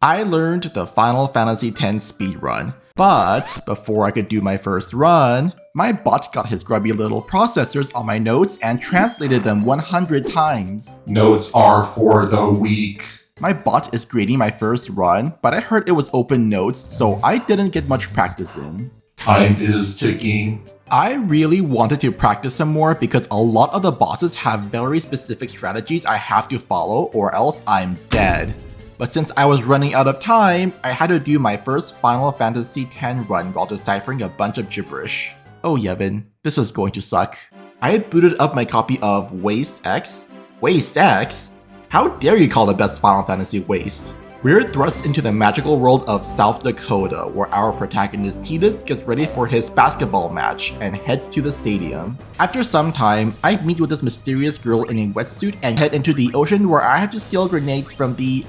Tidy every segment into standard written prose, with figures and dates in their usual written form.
I learned the Final Fantasy X speedrun, but before I could do my first run, my bot got his grubby little processors on my notes and translated them 100 times. Notes are for the weak. My bot is grading my first run, but I heard it was open notes, so I didn't get much practice in. Time is ticking. I really wanted to practice some more because a lot of the bosses have very specific strategies I have to follow or else I'm dead. But since I was running out of time, I had to do my first Final Fantasy X run while deciphering a bunch of gibberish. Oh Yevon, this is going to suck. I had booted up my copy of Waste X? Waste X? How dare you call the best Final Fantasy Waste? We're thrust into the magical world of South Dakota, where our protagonist Tidus gets ready for his basketball match and heads to the stadium. After some time, I meet with this mysterious girl in a wetsuit and head into the ocean where I have to steal grenades from the,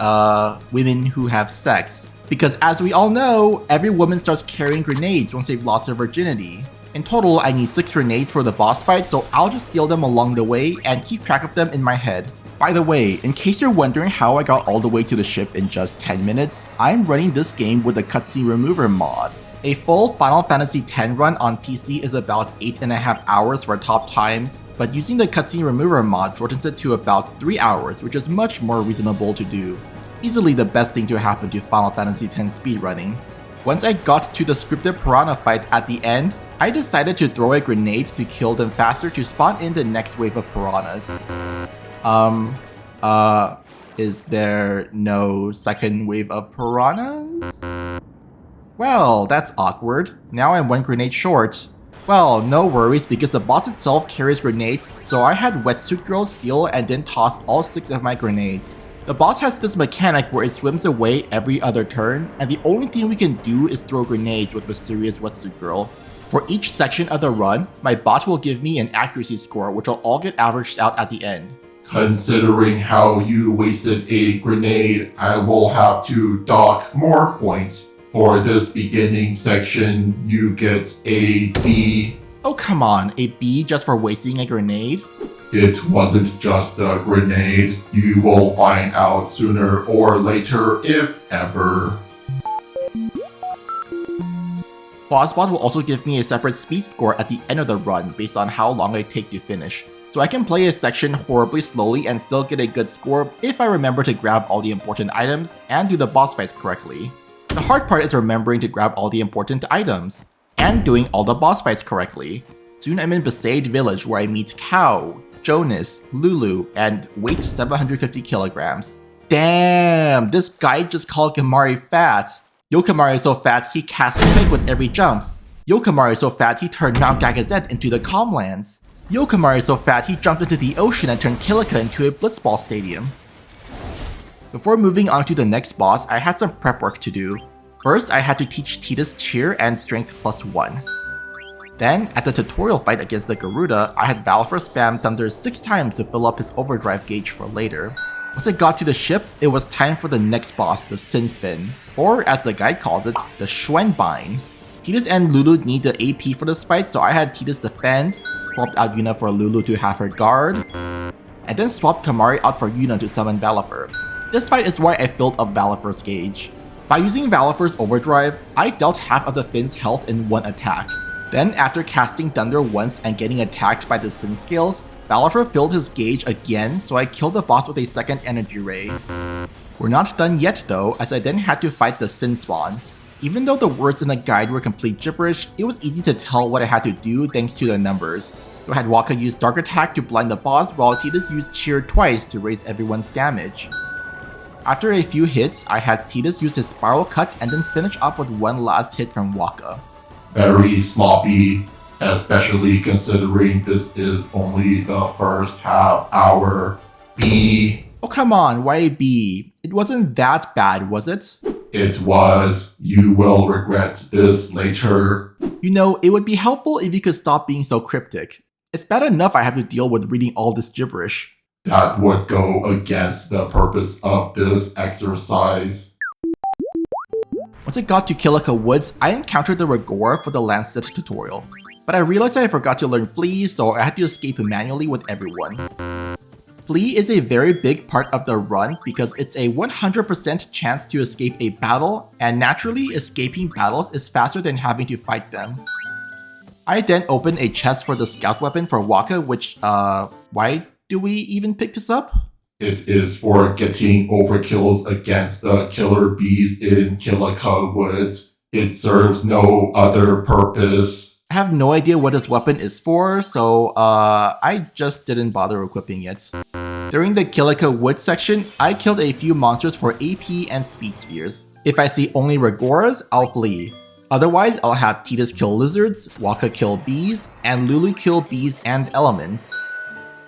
women who have sex. Because as we all know, every woman starts carrying grenades once they've lost their virginity. In total, I need 6 grenades for the boss fight, so I'll just steal them along the way and keep track of them in my head. By the way, in case you're wondering how I got all the way to the ship in just 10 minutes, I'm running this game with the cutscene remover mod. A full Final Fantasy X run on PC is about 8.5 hours for top times, but using the cutscene remover mod shortens it to about 3 hours, which is much more reasonable to do. Easily the best thing to happen to Final Fantasy X speedrunning. Once I got to the scripted piranha fight at the end, I decided to throw a grenade to kill them faster to spawn in the next wave of piranhas. Is there no second wave of piranhas? Well, that's awkward. Now I'm 1 grenade short. Well, no worries because the boss itself carries grenades, so I had Wetsuit Girl steal and then toss all 6 of my grenades. The boss has this mechanic where it swims away every other turn, and the only thing we can do is throw grenades with Mysterious Wetsuit Girl. For each section of the run, my bot will give me an accuracy score which will all get averaged out at the end. Considering how you wasted a grenade, I will have to dock more points. For this beginning section, you get a B. Oh come on, a B just for wasting a grenade? It wasn't just a grenade. You will find out sooner or later, if ever. BossBot will also give me a separate speed score at the end of the run based on how long I take to finish. So I can play a section horribly slowly and still get a good score if I remember to grab all the important items and do the boss fights correctly. The hard part is remembering to grab all the important items and doing all the boss fights correctly. Soon I'm in Besade village where I meet Cow, Jonas, Lulu, and weight 750 kilograms. Damn, this guy just called Kimahri fat. Kimahri is so fat he casts Mimic with every jump. Kimahri is so fat he turned Mount Gagazette into the Calmlands. Kimahri is so fat he jumped into the ocean and turned Kilica into a Blitzball stadium. Before moving on to the next boss, I had some prep work to do. First, I had to teach Tidus Cheer and Strength +1. Then, at the tutorial fight against the Garuda, I had Valifer spam Thunder 6 times to fill up his overdrive gauge for later. Once I got to the ship, it was time for the next boss, the Sinfin, or as the guide calls it, the Schwenbein. Tidus and Lulu need the AP for this fight, so I had Tidus defend, swapped out Yuna for Lulu to have her guard, and then swapped Kimahri out for Yuna to summon Valifer. This fight is why I filled up Valifer's gauge. By using Valifer's overdrive, I dealt half of the Finn's health in 1 attack. Then after casting Thunder once and getting attacked by the Sin Scales, Valifer filled his gauge again, so I killed the boss with a second energy ray. We're not done yet though, as I then had to fight the Sin Spawn. Even though the words in the guide were complete gibberish, it was easy to tell what I had to do thanks to the numbers. So I had Waka use Dark Attack to blind the boss, while Tidus used Cheer twice to raise everyone's damage. After a few hits, I had Tidus use his Spiral Cut and then finish off with 1 last hit from Waka. Very sloppy, especially considering this is only the first half hour. B. Oh come on, why a B? It wasn't that bad, was it? It was. You will regret this later. You know, it would be helpful if you could stop being so cryptic. It's bad enough I have to deal with reading all this gibberish. That would go against the purpose of this exercise. Once I got to Kilica Woods, I encountered the Rigora for the Lancet tutorial. But I realized I forgot to learn Fleas, so I had to escape manually with everyone. Flee is a very big part of the run because it's a 100% chance to escape a battle, and naturally escaping battles is faster than having to fight them. I then opened a chest for the scout weapon for Waka, which, why do we even pick this up? It is for getting overkills against the killer bees in Kilica Woods. It serves no other purpose. I have no idea what this weapon is for, so I just didn't bother equipping it. During the Kilica Woods section, I killed a few monsters for AP and speed spheres. If I see only Regoras, I'll flee. Otherwise, I'll have Tidus kill lizards, Waka kill bees, and Lulu kill bees and elements.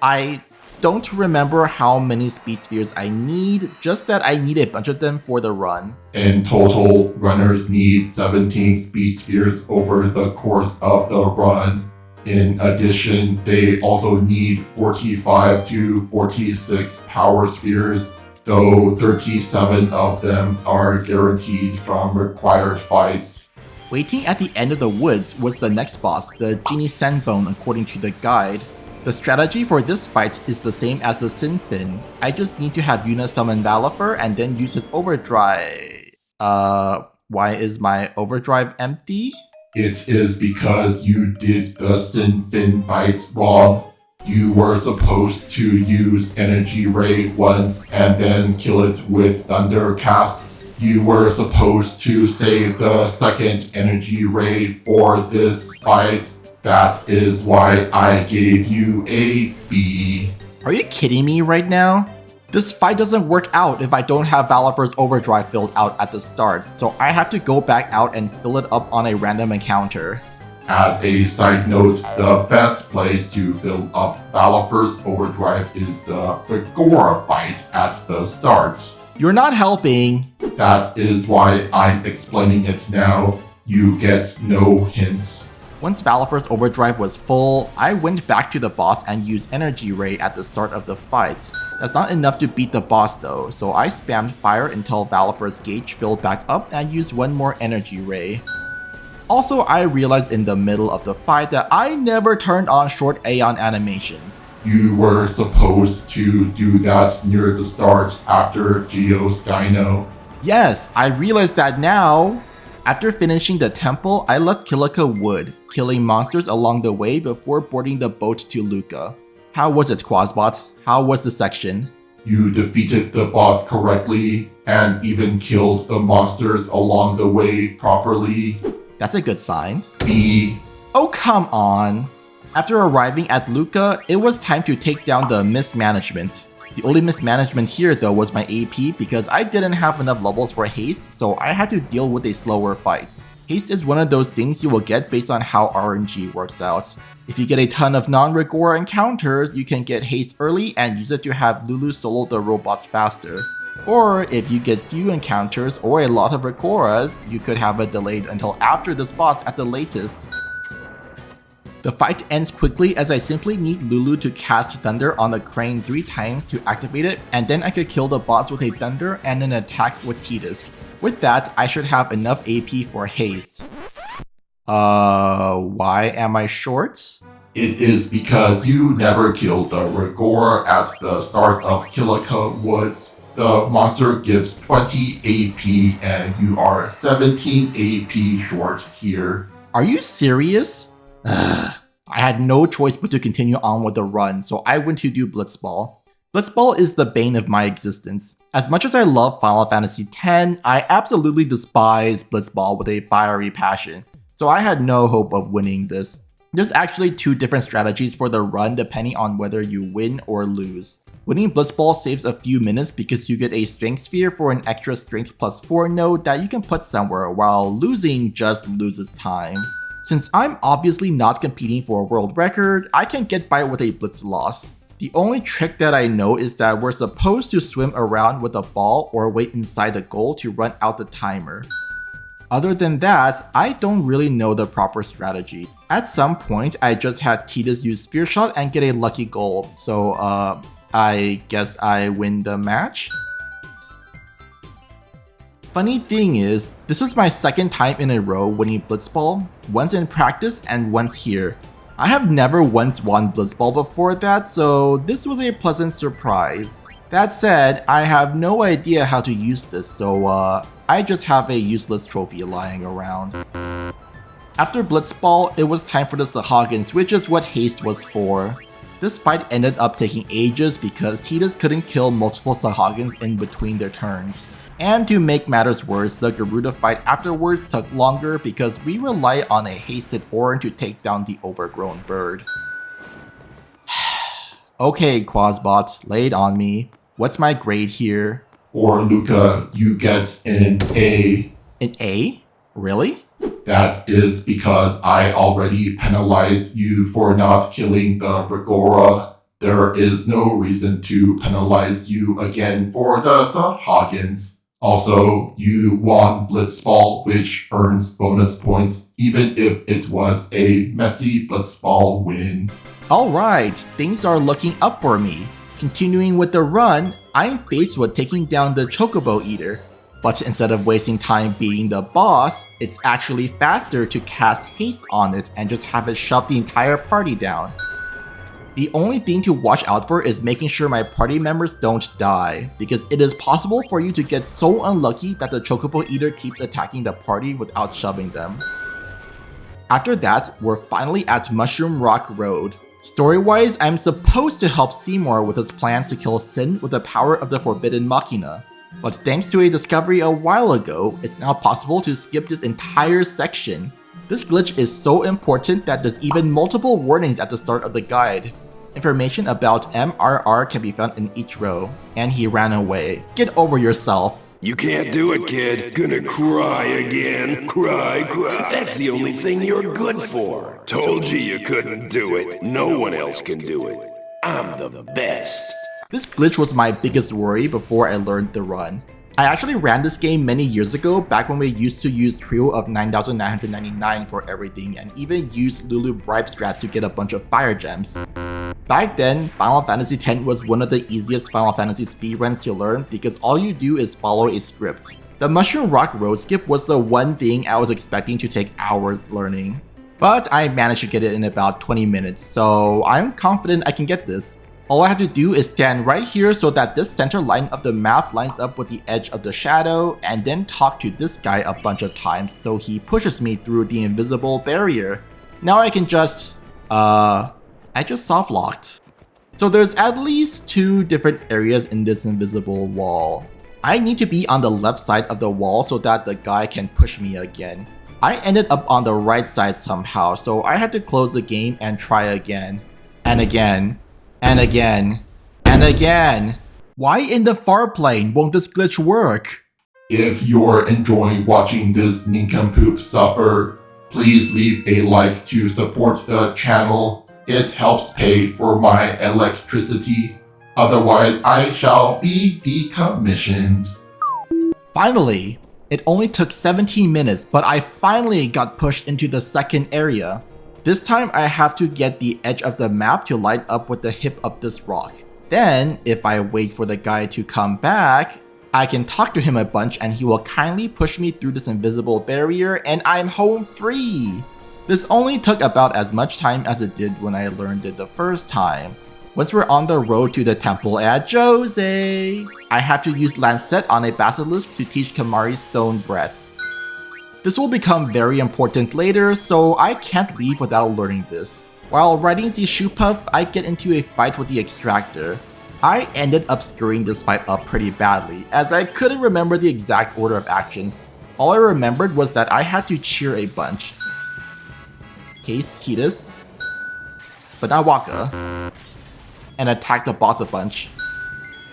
I don't remember how many speed spheres I need, just that I need a bunch of them for the run. In total, runners need 17 speed spheres over the course of the run. In addition, they also need 45 to 46 power spheres, though 37 of them are guaranteed from required fights. Waiting at the end of the woods was the next boss, the Genie Sandbone according to the guide. The strategy for this fight is the same as the Sinfin. I just need to have Yuna summon Valifer and then use his overdrive. Why is my overdrive empty? It is because you did the Sinfin fight wrong. You were supposed to use Energy Ray once and then kill it with Thunder casts. You were supposed to save the second Energy Ray for this fight. That is why I gave you a B. Are you kidding me right now? This fight doesn't work out if I don't have Valifer's overdrive filled out at the start, so I have to go back out and fill it up on a random encounter. As a side note, the best place to fill up Valifer's overdrive is the Regora fight at the start. You're not helping. That is why I'm explaining it now. You get no hints. Once Valifer's overdrive was full, I went back to the boss and used Energy Ray at the start of the fight. That's not enough to beat the boss though, so I spammed fire until Valifer's gauge filled back up and used one more Energy Ray. Also, I realized in the middle of the fight that I never turned on short Aeon animations. You were supposed to do that near the start after Geoskyno. Yes, I realized that now. After finishing the temple, I left Kilica Wood, killing monsters along the way before boarding the boat to Luca. How was it, Quazbot? How was the section? You defeated the boss correctly and even killed the monsters along the way properly. That's a good sign. B. Oh, come on. After arriving at Luca, it was time to take down the mismanagement. The only mismanagement here though was my AP because I didn't have enough levels for haste, so I had to deal with a slower fight. Haste is one of those things you will get based on how RNG works out. If you get a ton of non-Regora encounters, you can get haste early and use it to have Lulu solo the robots faster. Or if you get few encounters or a lot of Regoras, you could have it delayed until after this boss at the latest. The fight ends quickly as I simply need Lulu to cast Thunder on the crane 3 times to activate it, and then I could kill the boss with a Thunder and an attack with Tidus. With that, I should have enough AP for haste. Why am I short? It is because you never killed the Regora at the start of Kilica Woods. The monster gives 20 AP and you are 17 AP short here. Are you serious? I had no choice but to continue on with the run, so I went to do Blitzball. Blitzball is the bane of my existence. As much as I love Final Fantasy X, I absolutely despise Blitzball with a fiery passion, so I had no hope of winning this. There's actually 2 different strategies for the run depending on whether you win or lose. Winning Blitzball saves a few minutes because you get a Strength Sphere for an extra Strength +4 node that you can put somewhere, while losing just loses time. Since I'm obviously not competing for a world record, I can get by with a Blitz loss. The only trick that I know is that we're supposed to swim around with a ball or wait inside the goal to run out the timer. Other than that, I don't really know the proper strategy. At some point, I just had Tidus use Spear Shot and get a lucky goal, so I guess I win the match? Funny thing is, this is my second time in a row winning Blitzball, once in practice and once here. I have never once won Blitzball before that, so this was a pleasant surprise. That said, I have no idea how to use this, so I just have a useless trophy lying around. After Blitzball, it was time for the Sahagins, which is what haste was for. This fight ended up taking ages because Tidus couldn't kill multiple Sahagins in between their turns. And to make matters worse, the Garuda fight afterwards took longer because we rely on a hasted Orin to take down the overgrown bird. Okay, Quazbot, lay it on me. What's my grade here? For Luca, you get an A. An A? Really? That is because I already penalized you for not killing the Rigora. There is no reason to penalize you again for the Sahagins. Also, you won Blitzball, which earns bonus points even if it was a messy Blitzball win. Alright, things are looking up for me. Continuing with the run, I'm faced with taking down the Chocobo Eater. But instead of wasting time beating the boss, it's actually faster to cast haste on it and just have it shove the entire party down. The only thing to watch out for is making sure my party members don't die, because it is possible for you to get so unlucky that the Chocobo Eater keeps attacking the party without shoving them. After that, we're finally at Mushroom Rock Road. Story-wise, I'm supposed to help Seymour with his plans to kill Sin with the power of the Forbidden Machina. But thanks to a discovery a while ago, it's now possible to skip this entire section. This glitch is so important that there's even multiple warnings at the start of the guide. Information about MRR can be found in each row. And he ran away. Get over yourself. You can't do it, kid. Gonna cry again. Cry. That's the only thing you're good for. Told you couldn't do it. No one else can do it. I'm the best. This glitch was my biggest worry before I learned the run. I actually ran this game many years ago, back when we used to use trio of 9,999 for everything and even used Lulu bribe strats to get a bunch of fire gems. Back then, Final Fantasy X was one of the easiest Final Fantasy speedruns to learn because all you do is follow a script. The Mushroom Rock Road skip was the one thing I was expecting to take hours learning. But I managed to get it in about 20 minutes, so I'm confident I can get this. All I have to do is stand right here so that this center line of the map lines up with the edge of the shadow, and then talk to this guy a bunch of times so he pushes me through the invisible barrier. Now I can just, I just soft locked. So there's at least 2 different areas in this invisible wall. I need to be on the left side of the wall so that the guy can push me again. I ended up on the right side somehow, so I had to close the game and try again. And again. And again. And again. Why in the far plane won't this glitch work? If you're enjoying watching this nincompoop suffer, please leave a like to support the channel. It helps pay for my electricity. Otherwise, I shall be decommissioned. Finally! It only took 17 minutes, but I finally got pushed into the second area. This time I have to get the edge of the map to line up with the hip of this rock. Then, if I wait for the guy to come back, I can talk to him a bunch and he will kindly push me through this invisible barrier and I'm home free! This only took about as much time as it did when I learned it the first time. Once we're on the road to the temple at Jose, I have to use Lancet on a basilisk to teach Kamari's Stone Breath. This will become very important later, so I can't leave without learning this. While riding the Shoepuff, I get into a fight with the Extractor. I ended up screwing this fight up pretty badly, as I couldn't remember the exact order of actions. All I remembered was that I had to cheer a bunch. Haste Tidus, but not Waka, and attack the boss a bunch.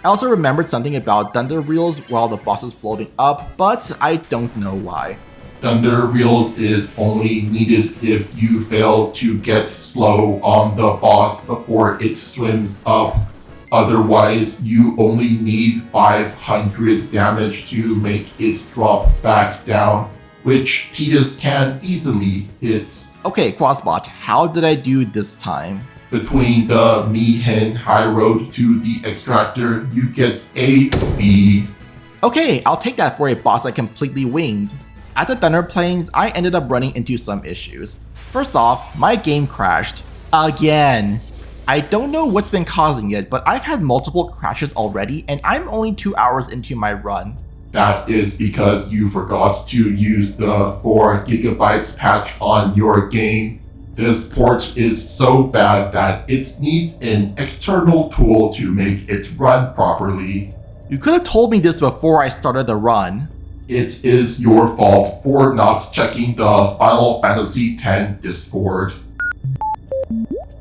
I also remembered something about Thunder Reels while the boss is floating up, but I don't know why. Thunder Reels is only needed if you fail to get slow on the boss before it swims up. Otherwise, you only need 500 damage to make it drop back down, which Tidus can easily hit. Okay, Quazbot, how did I do this time? Between the Mihen High Road to the Extractor, you get a B. Okay, I'll take that for a boss I completely winged. At the Thunder Plains, I ended up running into some issues. First off, my game crashed. Again. I don't know what's been causing it, but I've had multiple crashes already and I'm only 2 hours into my run. That is because you forgot to use the 4 GB patch on your game. This port is so bad that it needs an external tool to make it run properly. You could have told me this before I started the run. It is your fault for not checking the Final Fantasy X Discord.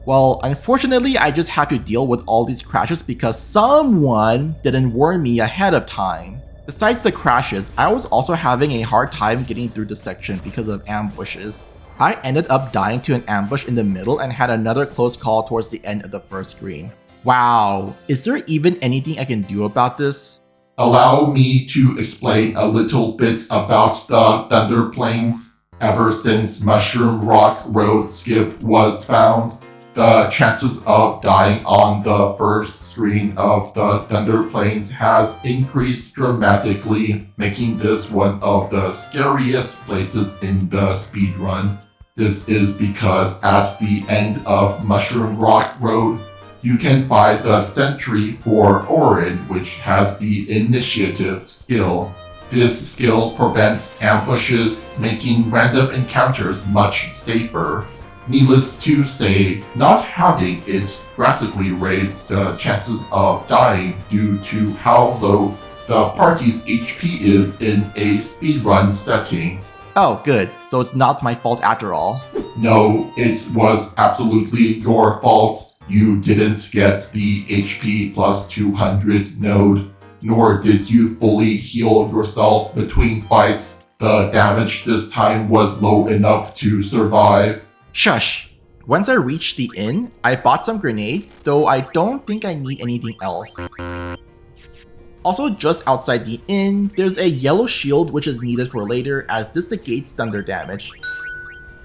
Well, unfortunately, I just have to deal with all these crashes because someone didn't warn me ahead of time. Besides the crashes, I was also having a hard time getting through the section because of ambushes. I ended up dying to an ambush in the middle and had another close call towards the end of the first screen. Wow, is there even anything I can do about this? Allow me to explain a little bit about the Thunder Plains. Ever since Mushroom Rock Road skip was found, the chances of dying on the first screen of the Thunder Plains has increased dramatically, making this one of the scariest places in the speedrun. This is because at the end of Mushroom Rock Road, you can buy the Sentry for Orin, which has the Initiative skill. This skill prevents ambushes, making random encounters much safer. Needless to say, not having it drastically raised the chances of dying due to how low the party's HP is in a speedrun setting. Oh, good. So it's not my fault after all. No, it was absolutely your fault. You didn't get the HP plus 200 node, nor did you fully heal yourself between fights. The damage this time was low enough to survive. Shush. Once I reached the inn, I bought some grenades, though I don't think I need anything else. Also, just outside the inn, there's a yellow shield which is needed for later as this negates thunder damage.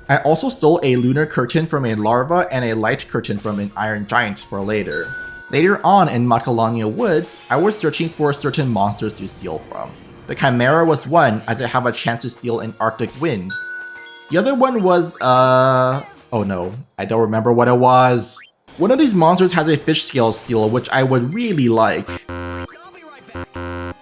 I also stole a lunar curtain from a larva and a light curtain from an iron giant for later. Later on in Macalonia Woods, I was searching for certain monsters to steal from. The Chimera was one, as I have a chance to steal an Arctic Wind. The other one was, oh no, I don't remember what it was. One of these monsters has a fish scale steal, which I would really like.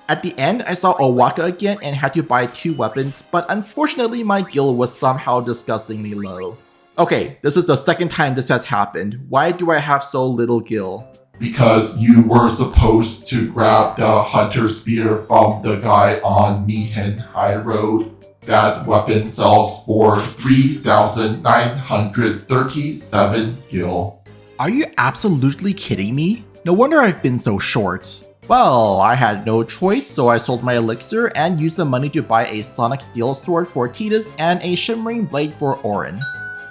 At the end, I saw Owaka again and had to buy 2 weapons, but unfortunately my gil was somehow disgustingly low. Okay, this is the second time this has happened. Why do I have so little gil? Because you were supposed to grab the Hunter Spear from the guy on Mihen High Road. That weapon sells for 3,937 gil. Are you absolutely kidding me? No wonder I've been so short. Well, I had no choice, so I sold my elixir and used the money to buy a Sonic Steel sword for Tidus and a Shimmering Blade for Orin.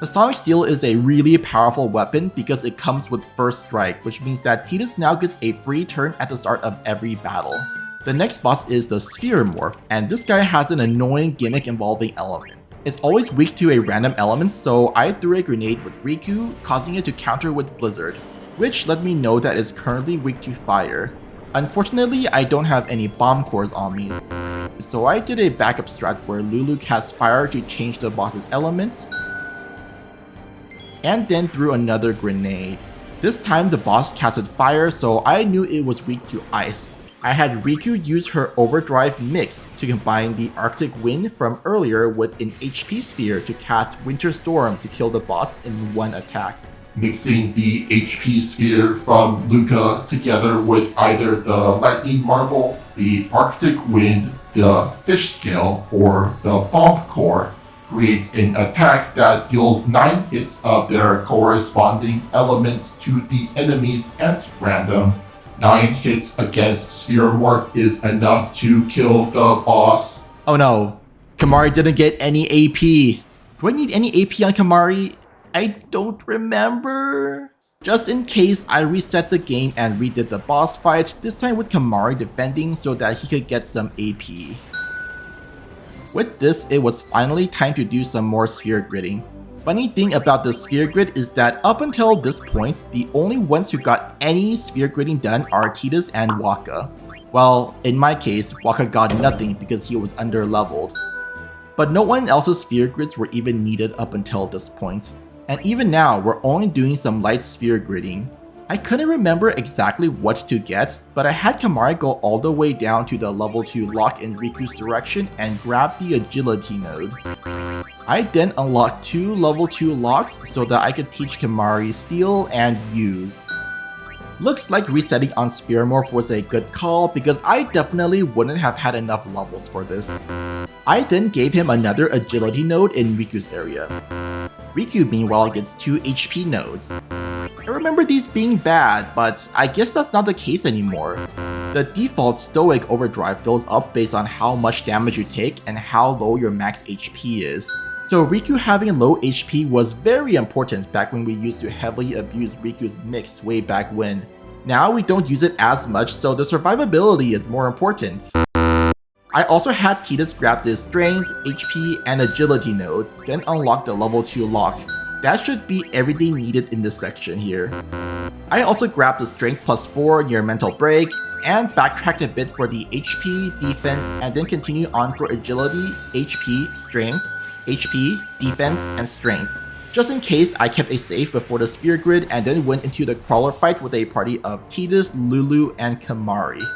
The Sonic Steel is a really powerful weapon because it comes with First Strike, which means that Tidus now gets a free turn at the start of every battle. The next boss is the Sphere Morph, and this guy has an annoying gimmick involving element. It's always weak to a random element, so I threw a grenade with Riku, causing it to counter with Blizzard, which let me know that it's currently weak to fire. Unfortunately, I don't have any bomb cores on me, so I did a backup strat where Lulu casts fire to change the boss's element, and then threw another grenade. This time the boss casted fire, so I knew it was weak to ice. I had Riku use her overdrive mix to combine the Arctic Wind from earlier with an HP sphere to cast Winter Storm to kill the boss in one attack. Mixing the HP sphere from Luca together with either the Lightning Marble, the Arctic Wind, the Fish Scale, or the Bomb Core creates an attack that deals 9 hits of their corresponding elements to the enemies at random. 9 hits against Sphere Morph is enough to kill the boss. Oh no, Kamari didn't get any AP. Do I need any AP on Kamari? I don't remember. Just in case, I reset the game and redid the boss fight, this time with Kamari defending so that he could get some AP. With this, it was finally time to do some more sphere gridding. Funny thing about the sphere grid is that up until this point, the only ones who got any sphere gridding done are Tidus and Waka. Well, in my case, Waka got nothing because he was under leveled. But no one else's sphere grids were even needed up until this point. And even now, we're only doing some light sphere gridding. I couldn't remember exactly what to get, but I had Kimahri go all the way down to the level 2 lock in Riku's direction and grab the agility node. I then unlocked 2 level 2 locks so that I could teach Kimahri steal and use. Looks like resetting on Sphere Morph was a good call because I definitely wouldn't have had enough levels for this. I then gave him another agility node in Riku's area. Riku meanwhile gets 2 HP nodes. I remember these being bad, but I guess that's not the case anymore. The default Stoic Overdrive fills up based on how much damage you take and how low your max HP is. So Riku having low HP was very important back when we used to heavily abuse Riku's mix way back when. Now we don't use it as much, so the survivability is more important. I also had Tidus grab his Strength, HP, and Agility nodes, then unlock the level 2 lock. That should be everything needed in this section here. I also grabbed the Strength plus 4 near Mental Break, and backtracked a bit for the HP, Defense, and then continue on for Agility, HP, Strength, HP, Defense, and Strength. Just in case, I kept a save before the Sphere Grid and then went into the Crawler fight with a party of Tidus, Lulu, and Kimahri.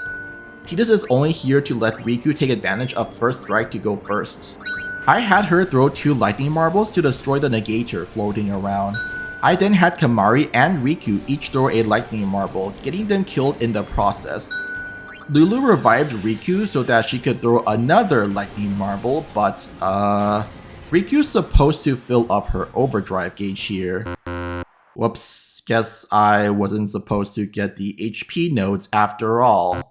Tidus is only here to let Riku take advantage of First Strike to go first. I had her throw 2 lightning marbles to destroy the negator floating around. I then had Kimahri and Riku each throw a lightning marble, getting them killed in the process. Lulu revived Riku so that she could throw another lightning marble, but Riku's supposed to fill up her overdrive gauge here. Whoops, guess I wasn't supposed to get the HP nodes after all.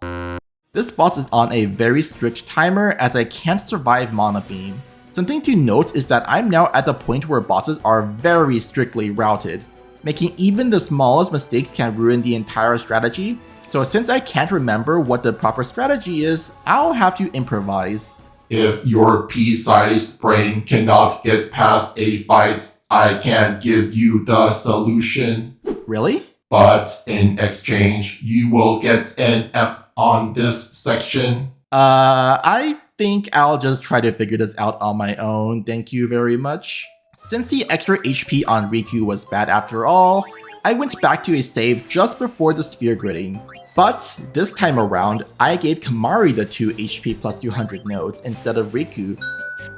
This boss is on a very strict timer as I can't survive Mana Beam. Something to note is that I'm now at the point where bosses are very strictly routed, making even the smallest mistakes can ruin the entire strategy, so since I can't remember what the proper strategy is, I'll have to improvise. If your pea-sized brain cannot get past a fight, I can give you the solution. Really? But in exchange, you will get an F on this section. I think I'll just try to figure this out on my own, thank you very much. Since the extra HP on Riku was bad after all, I went back to a save just before the sphere gridding. But this time around, I gave Kimahri the 2 HP plus 200 nodes instead of Riku,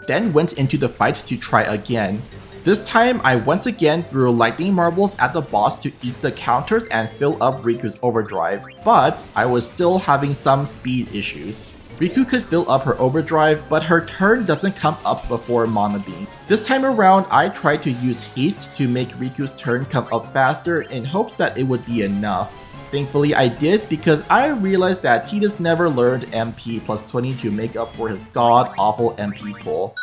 then went into the fight to try again. This time, I once again threw lightning marbles at the boss to eat the counters and fill up Riku's overdrive, but I was still having some speed issues. Riku could fill up her overdrive, but her turn doesn't come up before Mana Beam. This time around, I tried to use haste to make Riku's turn come up faster in hopes that it would be enough. Thankfully I did because I realized that Tidus never learned MP plus 20 to make up for his god-awful MP pull.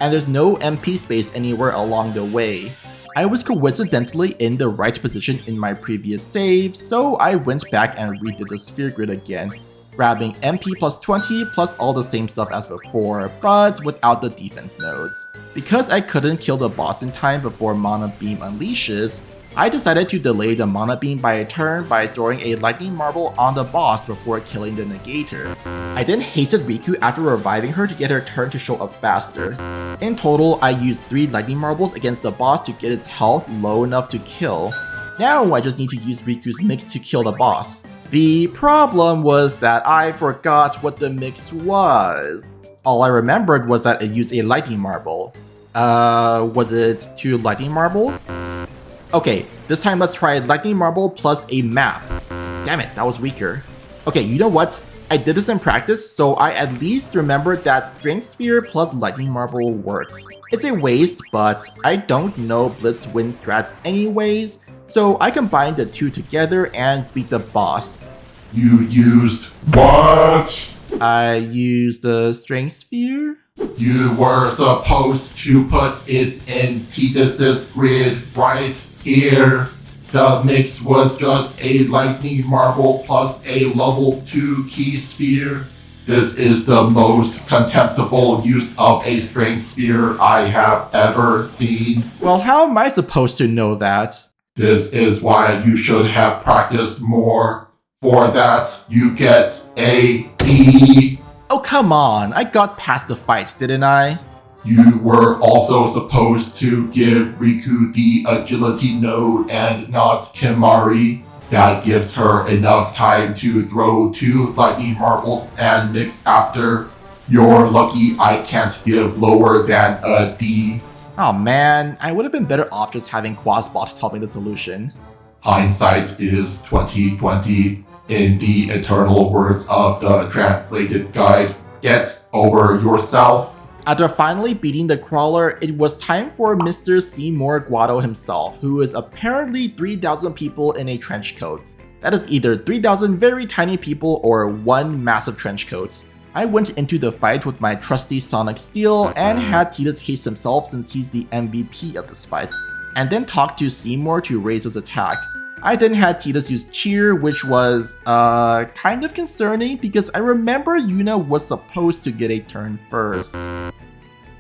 And there's no MP space anywhere along the way. I was coincidentally in the right position in my previous save, so I went back and redid the sphere grid again, grabbing MP plus 20 plus all the same stuff as before, but without the defense nodes. Because I couldn't kill the boss in time before Mana Beam unleashes, I decided to delay the Mana Beam by a turn by throwing a lightning marble on the boss before killing the negator. I then hasted Riku after reviving her to get her turn to show up faster. In total, I used 3 lightning marbles against the boss to get its health low enough to kill. Now I just need to use Riku's mix to kill the boss. The problem was that I forgot what the mix was. All I remembered was that it used a lightning marble. Was it 2 lightning marbles? Okay, this time let's try lightning marble plus a map. Damn it, that was weaker. Okay, you know what? I did this in practice, so I at least remembered that strength sphere plus lightning marble works. It's a waste, but I don't know Blitz win strats anyways, so I combined the 2 together and beat the boss. You used what? I used the strength sphere? You were supposed to put it in Tidus's grid right here. The mix was just a lightning marble plus a level 2 key sphere. This is the most contemptible use of a strength sphere I have ever seen. Well, how am I supposed to know that? This is why you should have practiced more. For that, you get a D. Oh come on, I got past the fight, didn't I? You were also supposed to give Riku the agility node and not Kimari. That gives her enough time to throw 2 lightning marbles and mix after. You're lucky I can't give lower than a D. Oh man, I would have been better off just having Qazplm tell me the solution. Hindsight is 2020. In the eternal words of the translated guide, get over yourself. After finally beating the crawler, it was time for Mr. Seymour Guado himself, who is apparently 3,000 people in a trench coat. That is either 3,000 very tiny people or one massive trench coat. I went into the fight with my trusty Sonic Steel and had Tidus haste himself since he's the MVP of this fight, and then talked to Seymour to raise his attack. I then had Tidus use Cheer, which was kind of concerning because I remember Yuna was supposed to get a turn first.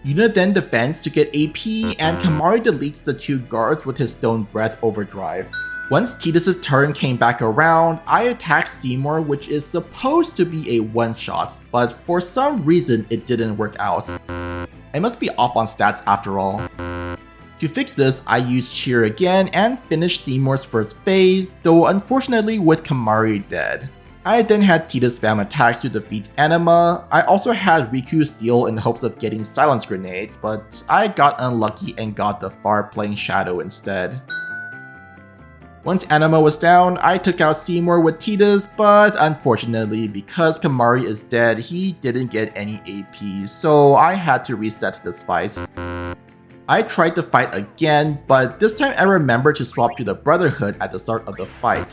Yuna then defends to get AP, and Kimari deletes the 2 guards with his Stone Breath Overdrive. Once Tidus' turn came back around, I attacked Seymour, which is supposed to be a one-shot, but for some reason it didn't work out. I must be off on stats after all. To fix this, I used Cheer again and finished Seymour's first phase, though unfortunately with Kimari dead. I then had Tidus spam attacks to defeat Anima. I also had Riku steal in hopes of getting silence grenades, but I got unlucky and got the far playing Shadow instead. Once Anima was down, I took out Seymour with Tidus, but unfortunately because Kimari is dead, he didn't get any AP, so I had to reset this fight. I tried to fight again, but this time I remembered to swap to the Brotherhood at the start of the fight.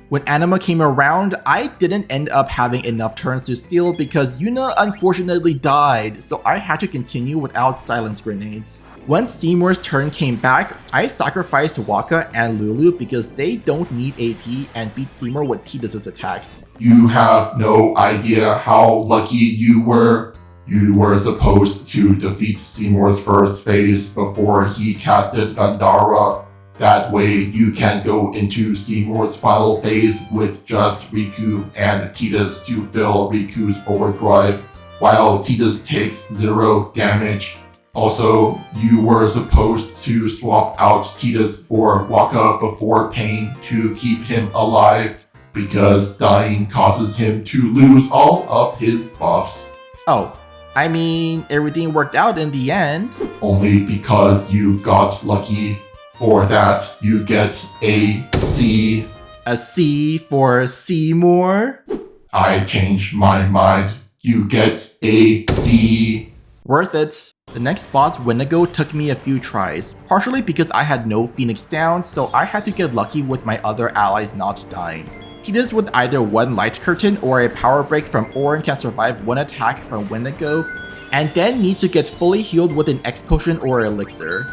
When Anima came around, I didn't end up having enough turns to steal because Yuna unfortunately died, so I had to continue without silence grenades. Once Seymour's turn came back, I sacrificed Waka and Lulu because they don't need AP and beat Seymour with Tidus' attacks. You have no idea how lucky you were. You were supposed to defeat Seymour's first phase before he casted Gandara. That way you can go into Seymour's final phase with just Riku and Tidus to fill Riku's overdrive, while Tidus takes 0 damage. Also, you were supposed to swap out Tidus for Waka before Pain to keep him alive, because dying causes him to lose all of his buffs. Oh, I mean, everything worked out in the end. Only because you got lucky. For that, you get a C. A C for Seymour? I changed my mind. You get a D. Worth it. The next boss, Wendigo, took me a few tries, partially because I had no Phoenix down, so I had to get lucky with my other allies not dying. Tidus with either one Light Curtain or a Power Break from Orin can survive one attack from Wendigo, and then needs to get fully healed with an X Potion or Elixir.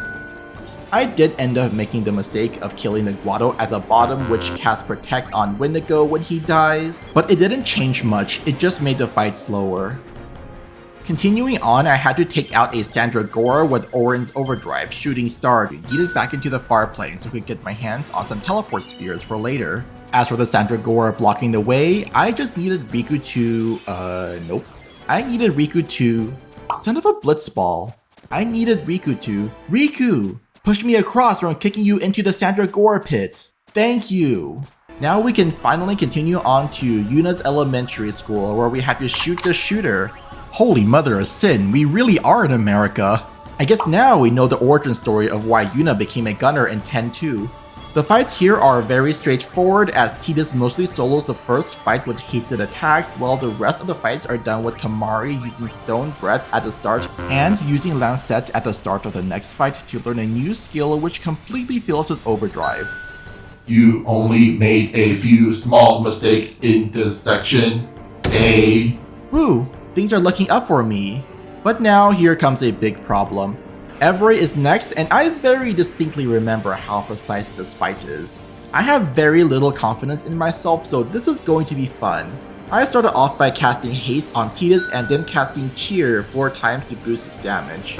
I did end up making the mistake of killing the Guado at the bottom, which casts Protect on Wendigo when he dies, but it didn't change much, it just made the fight slower. Continuing on, I had to take out a Sandragora with Orin's Overdrive, Shooting Star to yeet it back into the far plane so I could get my hands on some teleport spheres for later. As for the Sandragora blocking the way, I just needed Riku to, nope. I needed Riku to, son of a Blitzball. I needed Riku to, Riku! Push me across from kicking you into the Sandragora pit. Thank you! Now we can finally continue on to Yuna's elementary school where we had to shoot the shooter. Holy mother of sin, we really are in America. I guess now we know the origin story of why Yuna became a gunner in 10-2. The fights here are very straightforward as Tidus mostly solos the first fight with hasted attacks while the rest of the fights are done with Kimari using Stone Breath at the start and using Lancet at the start of the next fight to learn a new skill which completely fills his overdrive. You only made a few small mistakes in this section. Woo, things are looking up for me. But now here comes a big problem. Everray is next, and I very distinctly remember how precise this fight is. I have very little confidence in myself, so this is going to be fun. I started off by casting Haste on Tidus and then casting Cheer 4 times to boost his damage.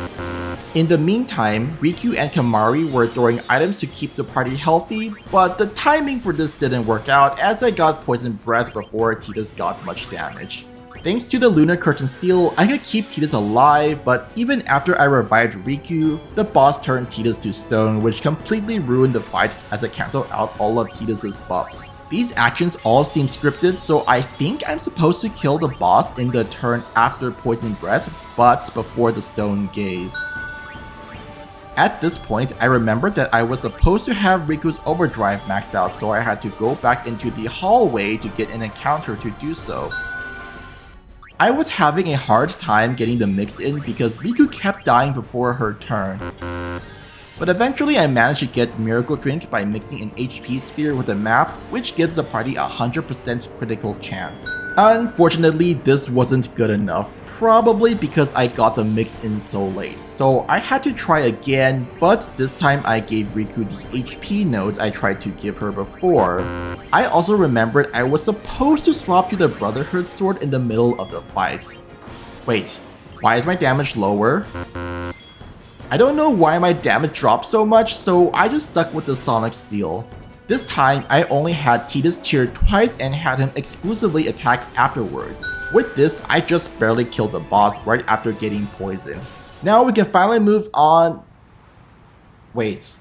In the meantime, Riku and Kimari were throwing items to keep the party healthy, but the timing for this didn't work out as I got Poison Breath before Tidus got much damage. Thanks to the Lunar Curtain Steel, I could keep Tidus alive, but even after I revived Riku, the boss turned Tidus to stone, which completely ruined the fight as it cancelled out all of Tidus' buffs. These actions all seem scripted, so I think I'm supposed to kill the boss in the turn after Poison Breath, but before the Stone Gaze. At this point, I remembered that I was supposed to have Riku's overdrive maxed out, so I had to go back into the hallway to get an encounter to do so. I was having a hard time getting the mix in because Riku kept dying before her turn. But eventually I managed to get Miracle Drink by mixing an HP sphere with a map, which gives the party a 100% critical chance. Unfortunately, this wasn't good enough, probably because I got the mix in so late, so I had to try again, but this time I gave Riku the HP nodes I tried to give her before. I also remembered I was supposed to swap to the Brotherhood sword in the middle of the fight. Wait, why is my damage lower? I don't know why my damage dropped so much, so I just stuck with the Sonic Steel. This time, I only had Tidus cheer twice and had him exclusively attack afterwards. With this, I just barely killed the boss right after getting poisoned. Now we can finally move on. Wait.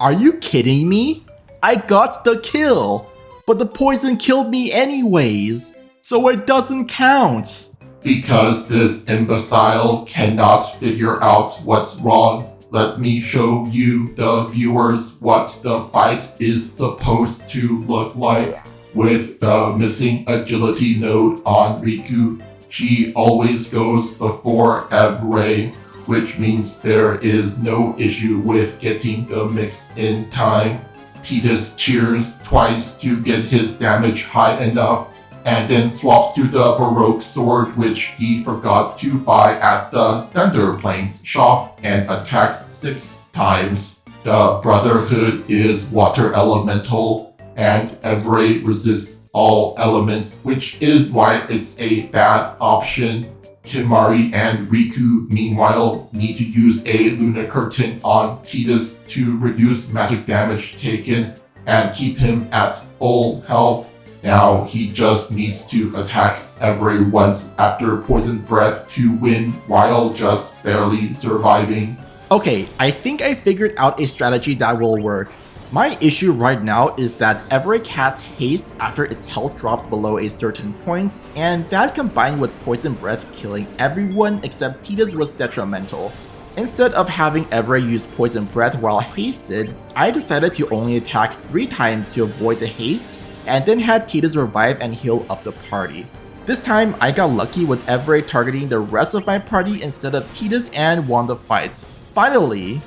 Are you kidding me? I got the kill, but the poison killed me anyways, so it doesn't count. Because this imbecile cannot figure out what's wrong, let me show you, the viewers, what the fight is supposed to look like. With the missing agility node on Riku, she always goes before Everray, which means there is no issue with getting the mix in time. Tidus cheers twice to get his damage high enough, and then swaps to the Baroque sword, which he forgot to buy at the Thunder Plains shop, and attacks 6 times. The Brotherhood is water elemental, and Everray resists all elements, which is why it's a bad option. Kimari and Riku, meanwhile, need to use a Lunar Curtain on Tidus to reduce magic damage taken and keep him at full health. Now he just needs to attack Everray once after Poison Breath to win while just barely surviving. Okay, I think I figured out a strategy that will work. My issue right now is that Everray casts haste after its health drops below a certain point, and that combined with Poison Breath killing everyone except Tidus was detrimental. Instead of having Everray use Poison Breath while hasted, I decided to only attack 3 times to avoid the haste, and then had Tidus revive and heal up the party. This time, I got lucky with Everray targeting the rest of my party instead of Tidus and won the fight. Finally!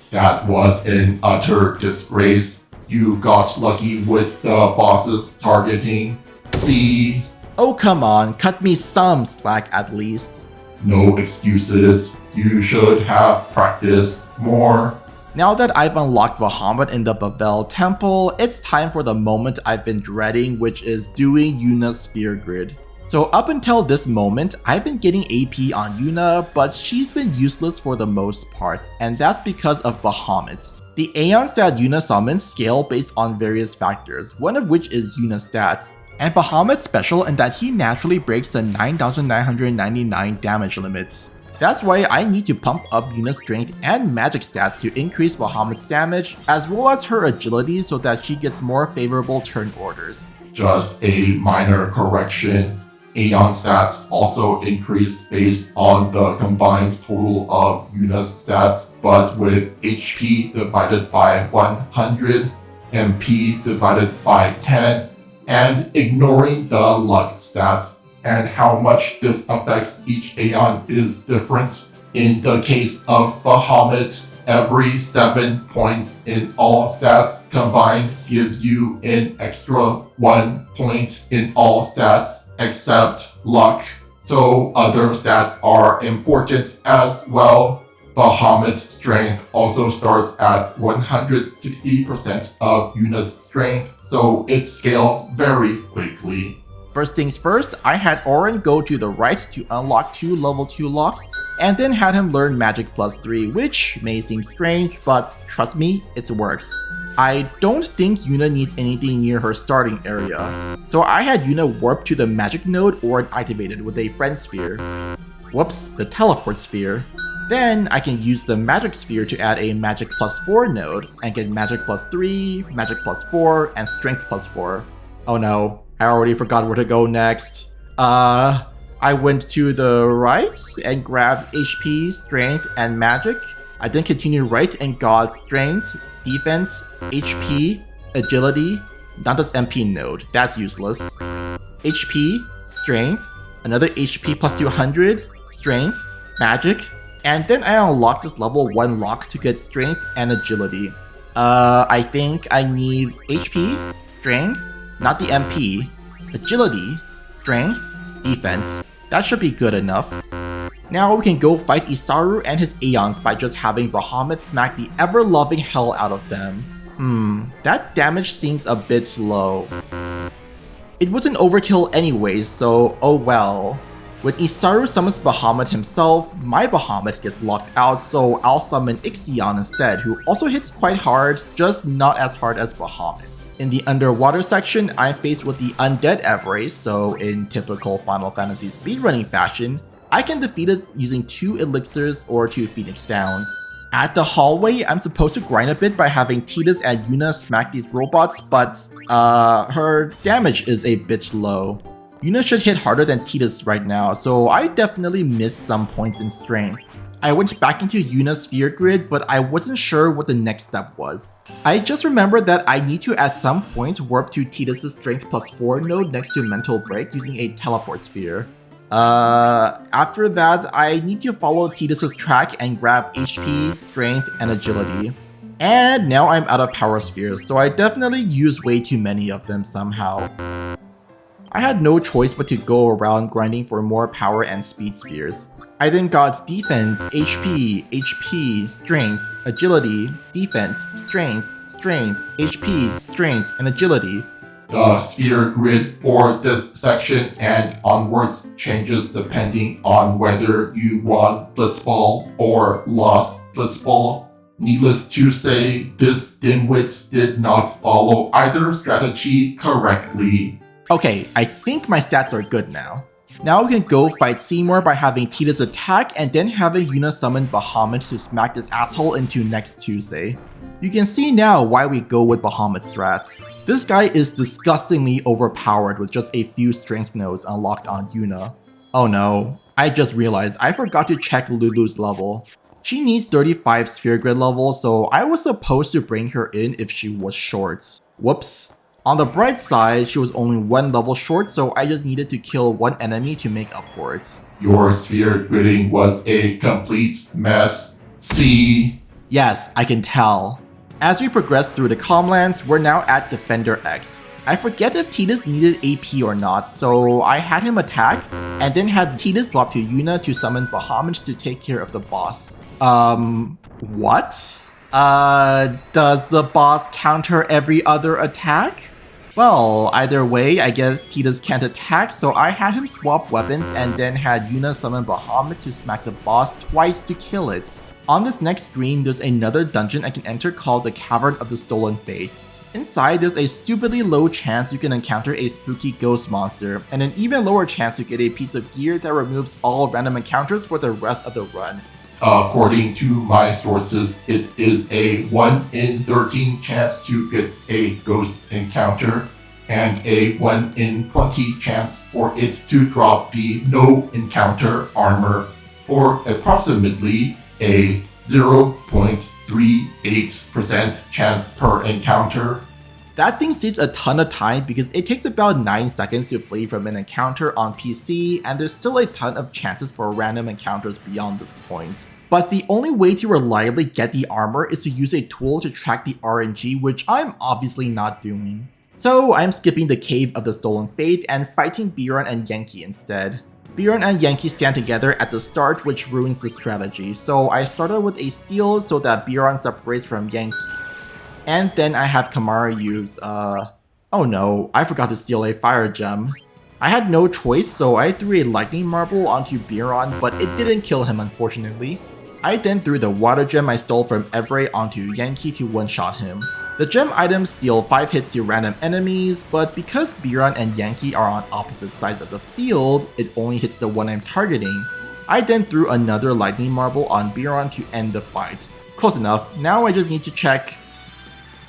That was an utter disgrace. You got lucky with the boss's targeting. See? Oh come on, cut me some slack at least. No excuses. You should have practiced more. Now that I've unlocked Bahamut in the Bavel Temple, it's time for the moment I've been dreading, which is doing Yuna's Sphere Grid. So up until this moment, I've been getting AP on Yuna, but she's been useless for the most part, and that's because of Bahamut. The Aeons that Yuna summons scale based on various factors, one of which is Yuna's stats, and Bahamut's special in that he naturally breaks the 9,999 damage limit. That's why I need to pump up Yuna's strength and magic stats to increase Bahamut's damage, as well as her agility so that she gets more favorable turn orders. Just a minor correction. Aeon stats also increase based on the combined total of Yuna's stats, but with HP divided by 100, MP divided by 10, and ignoring the luck stats. And how much this affects each Aeon is different. In the case of Bahamut, every 7 points in all stats combined gives you an extra 1 point in all stats, except luck. So other stats are important as well. Bahamut's strength also starts at 160% of Yuna's strength, so it scales very quickly. First things first, I had Auron go to the right to unlock 2 level 2 locks, and then had him learn Magic +3, which may seem strange, but trust me, it works. I don't think Yuna needs anything near her starting area, so I had Yuna warp to the Magic node or activated with a Friend Sphere. Whoops, the Teleport Sphere. Then I can use the Magic Sphere to add a Magic +4 node and get Magic +3, Magic +4, and Strength +4. Oh no, I already forgot where to go next. I went to the right and grabbed HP, Strength, and Magic. I then continued right and got Strength, Defense, HP, Agility, not this MP node, that's useless. HP, Strength, another HP +200, Strength, Magic, and then I unlocked this level 1 lock to get Strength and Agility. I think I need HP, Strength, not the MP, Agility, Strength, Defense. That should be good enough. Now we can go fight Isaru and his Aeons by just having Bahamut smack the ever-loving hell out of them. That damage seems a bit low. It was an overkill anyways, so oh well. When Isaru summons Bahamut himself, my Bahamut gets locked out, so I'll summon Ixion instead, who also hits quite hard, just not as hard as Bahamut. In the underwater section, I'm faced with the undead Everray, so in typical Final Fantasy speedrunning fashion, I can defeat it using 2 elixirs or 2 Phoenix Downs. At the hallway, I'm supposed to grind a bit by having Tidus and Yuna smack these robots, but her damage is a bit low. Yuna should hit harder than Tidus right now, so I definitely missed some points in strength. I went back into Yuna's sphere grid, but I wasn't sure what the next step was. I just remembered that I need to at some point warp to Tidus' strength +4 node next to Mental Break using a teleport sphere. After that, I need to follow Tidus' track and grab HP, strength, and agility. And now I'm out of power spheres, so I definitely used way too many of them somehow. I had no choice but to go around grinding for more power and speed spheres. I then got defense, HP, strength, agility, defense, strength, HP, strength, and agility. The sphere grid for this section and onwards changes depending on whether you won Blitzball or lost Blitzball. Needless to say, this dimwit did not follow either strategy correctly. Okay, I think my stats are good now. Now we can go fight Seymour by having Tidus attack and then having Yuna summon Bahamut to smack this asshole into next Tuesday. You can see now why we go with Bahamut strats. This guy is disgustingly overpowered with just a few strength nodes unlocked on Yuna. Oh no, I just realized I forgot to check Lulu's level. She needs 35 sphere grid level, so I was supposed to bring her in if she was short. Whoops. On the bright side, she was only 1 level short, so I just needed to kill 1 enemy to make up for it. Your sphere gridding was a complete mess. See? Yes, I can tell. As we progress through the Calmlands, we're now at Defender X. I forget if Tidus needed AP or not, so I had him attack, and then had Tidus drop to Yuna to summon Bahamut to take care of the boss. What? Does the boss counter every other attack? Well, either way, I guess Tidus can't attack, so I had him swap weapons and then had Yuna summon Bahamut to smack the boss twice to kill it. On this next screen, there's another dungeon I can enter called the Cavern of the Stolen Faith. Inside, there's a stupidly low chance you can encounter a spooky ghost monster, and an even lower chance you get a piece of gear that removes all random encounters for the rest of the run. According to my sources, it is a 1 in 13 chance to get a ghost encounter, and a 1 in 20 chance for it to drop the no encounter armor, or approximately a 0.38% chance per encounter. That thing saves a ton of time because it takes about 9 seconds to flee from an encounter on PC, and there's still a ton of chances for random encounters beyond this point. But the only way to reliably get the armor is to use a tool to track the RNG, which I'm obviously not doing. So I'm skipping the Cave of the Stolen Faith and fighting Beeron and Yankee instead. Beeron and Yankee stand together at the start, which ruins the strategy, so I started with a steal so that Beeron separates from Yankee. And then I have Kamara use, oh no, I forgot to steal a fire gem. I had no choice, so I threw a lightning marble onto Beeron, but it didn't kill him unfortunately. I then threw the water gem I stole from Everray onto Yankee to one-shot him. The gem items deal 5 hits to random enemies, but because Beeron and Yankee are on opposite sides of the field, it only hits the one I'm targeting. I then threw another lightning marble on Beeron to end the fight. Close enough, now I just need to check...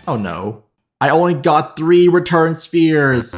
Oh no. I only got 3 return spheres!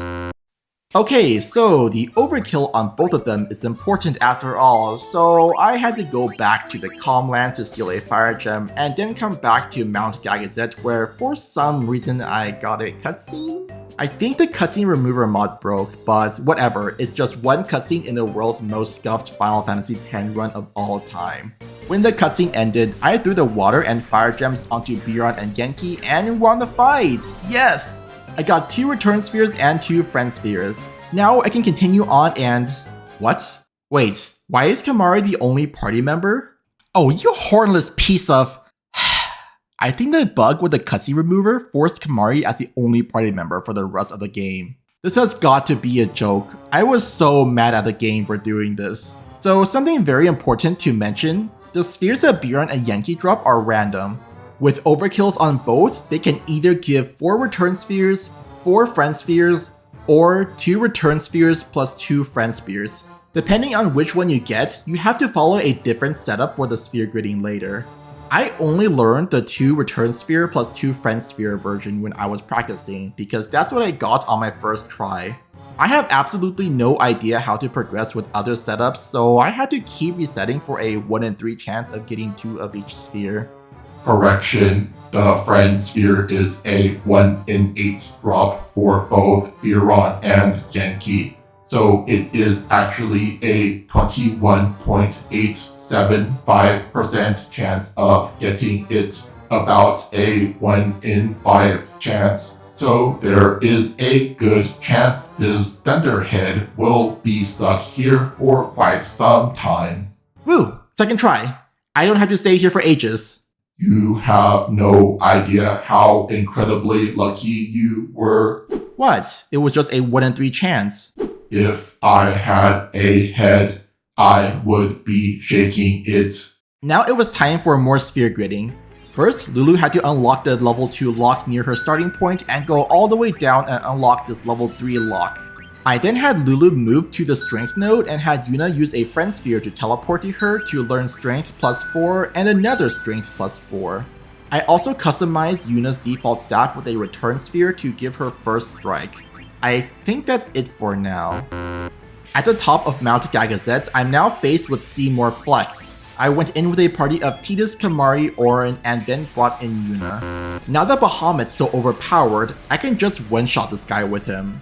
Okay, so the overkill on both of them is important after all, so I had to go back to the Calmlands to steal a fire gem and then come back to Mount Gagazette where for some reason I got a cutscene? I think the cutscene remover mod broke, but whatever, it's just one cutscene in the world's most scuffed Final Fantasy X run of all time. When the cutscene ended, I threw the water and fire gems onto Beeron and Yankee and won the fight! Yes! I got 2 return spheres and 2 friend spheres. Now I can continue on and... What? Wait, why is Kimahri the only party member? Oh, you hornless piece of... I think the bug with the cutscene remover forced Kimahri as the only party member for the rest of the game. This has got to be a joke. I was so mad at the game for doing this. So something very important to mention, the spheres that Beeron and Yankee drop are random. With overkills on both, they can either give 4 return spheres, 4 friend spheres, or 2 return spheres plus 2 friend spheres. Depending on which one you get, you have to follow a different setup for the sphere gridding later. I only learned the 2 return sphere plus 2 friend sphere version when I was practicing because that's what I got on my first try. I have absolutely no idea how to progress with other setups, so I had to keep resetting for a 1 in 3 chance of getting 2 of each sphere. Correction, the friend sphere is a 1 in 8 drop for both Beeron and Yankee. So it is actually a 21.875% chance of getting it, about a 1 in 5 chance. So there is a good chance this Thunderhead will be stuck here for quite some time. Woo! Second try. I don't have to stay here for ages. You have no idea how incredibly lucky you were. What? It was just a 1 in 3 chance. If I had a head, I would be shaking it. Now it was time for more sphere gridding. First, Lulu had to unlock the level 2 lock near her starting point and go all the way down and unlock this level 3 lock. I then had Lulu move to the strength node and had Yuna use a friend sphere to teleport to her to learn strength plus 4 and another strength plus 4. I also customized Yuna's default staff with a return sphere to give her first strike. I think that's it for now. At the top of Mount Gagazette, I'm now faced with Seymour Flux. I went in with a party of Tidus, Kimahri, Auron, and then brought in Yuna. Now that Bahamut's so overpowered, I can just one-shot this guy with him.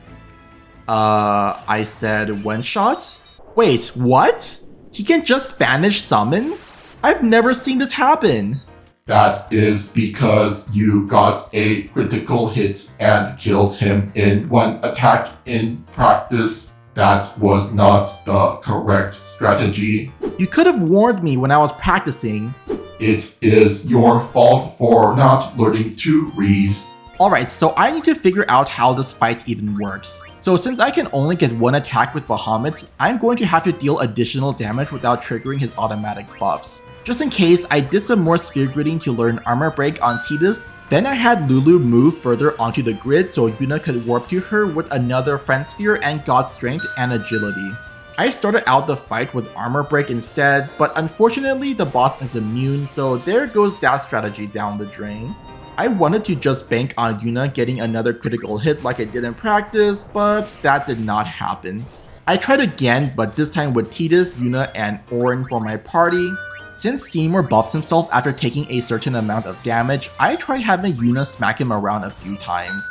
I said one-shot? Wait, what? He can just banish summons? I've never seen this happen. That is because you got a critical hit and killed him in 1 attack in practice. That was not the correct strategy. You could have warned me when I was practicing. It is your fault for not learning to read. Alright, so I need to figure out how this fight even works. So since I can only get 1 attack with Bahamut, I'm going to have to deal additional damage without triggering his automatic buffs. Just in case, I did some more sphere gridding to learn armor break on Tidus, then I had Lulu move further onto the grid so Yuna could warp to her with another friend sphere and got strength and agility. I started out the fight with armor break instead, but unfortunately the boss is immune, so there goes that strategy down the drain. I wanted to just bank on Yuna getting another critical hit like I did in practice, but that did not happen. I tried again, but this time with Tidus, Yuna, and Auron for my party. Since Seymour buffs himself after taking a certain amount of damage, I tried having Yuna smack him around a few times.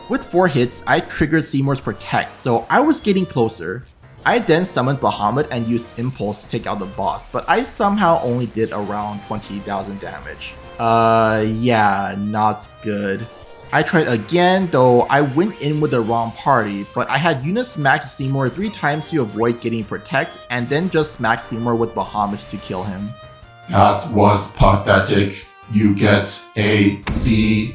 With 4 hits, I triggered Seymour's Protect, so I was getting closer. I then summoned Bahamut and used Impulse to take out the boss, but I somehow only did around 20,000 damage. Yeah, not good. I tried again, though I went in with the wrong party, but I had Yuna smack Seymour 3 times to avoid getting Protect, and then just smack Seymour with Bahamut to kill him. That was pathetic. You get a C.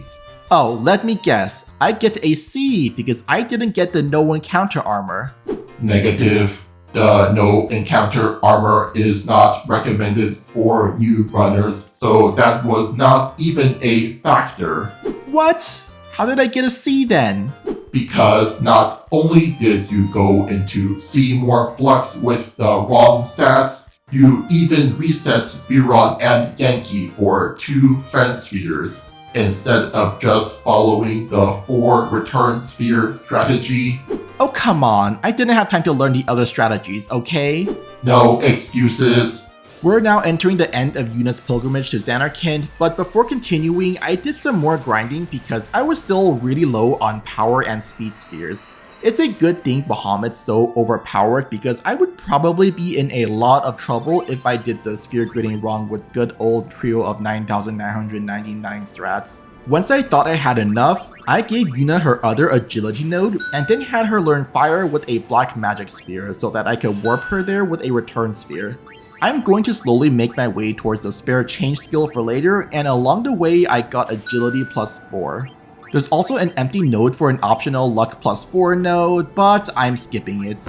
Oh, let me guess. I get a C because I didn't get the no encounter armor. Negative. The no encounter armor is not recommended for new runners, so that was not even a factor. What? How did I get a C then? Because not only did you go into Seymour Flux with the wrong stats, you even reset Beeron and Yankee for 2 friend spheres, instead of just following the 4 return sphere strategy. Oh come on, I didn't have time to learn the other strategies, okay? No excuses. We're now entering the end of Yuna's pilgrimage to Zanarchin, but before continuing, I did some more grinding because I was still really low on power and speed spheres. It's a good thing Bahamut's so overpowered because I would probably be in a lot of trouble if I did the sphere gridding wrong with good old trio of 9,999 strats. Once I thought I had enough, I gave Yuna her other agility node and then had her learn fire with a black magic sphere so that I could warp her there with a return sphere. I'm going to slowly make my way towards the spare change skill for later, and along the way I got agility plus 4. There's also an empty node for an optional luck plus 4 node, but I'm skipping it.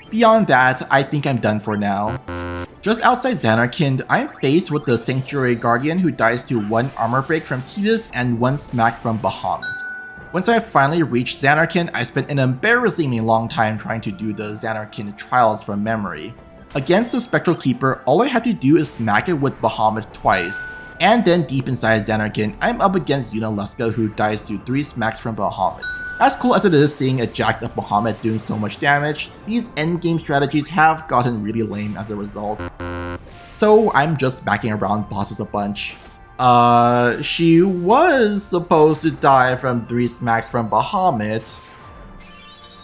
Beyond that, I think I'm done for now. Just outside Zanarchin, I'm faced with the Sanctuary Guardian who dies to 1 armor break from Tidus and 1 smack from Bahamut. Once I finally reached Zanarchin, I spent an embarrassingly long time trying to do the Zanarchin trials from memory. Against the Spectral Keeper, all I had to do is smack it with Bahamut twice. And then deep inside Zanarchin, I'm up against Yuna who dies to 3 smacks from Bahamut. As cool as it is seeing a jacked up Bahamut doing so much damage, these endgame strategies have gotten really lame as a result. So I'm just smacking around bosses a bunch. She was supposed to die from 3 smacks from Bahamut.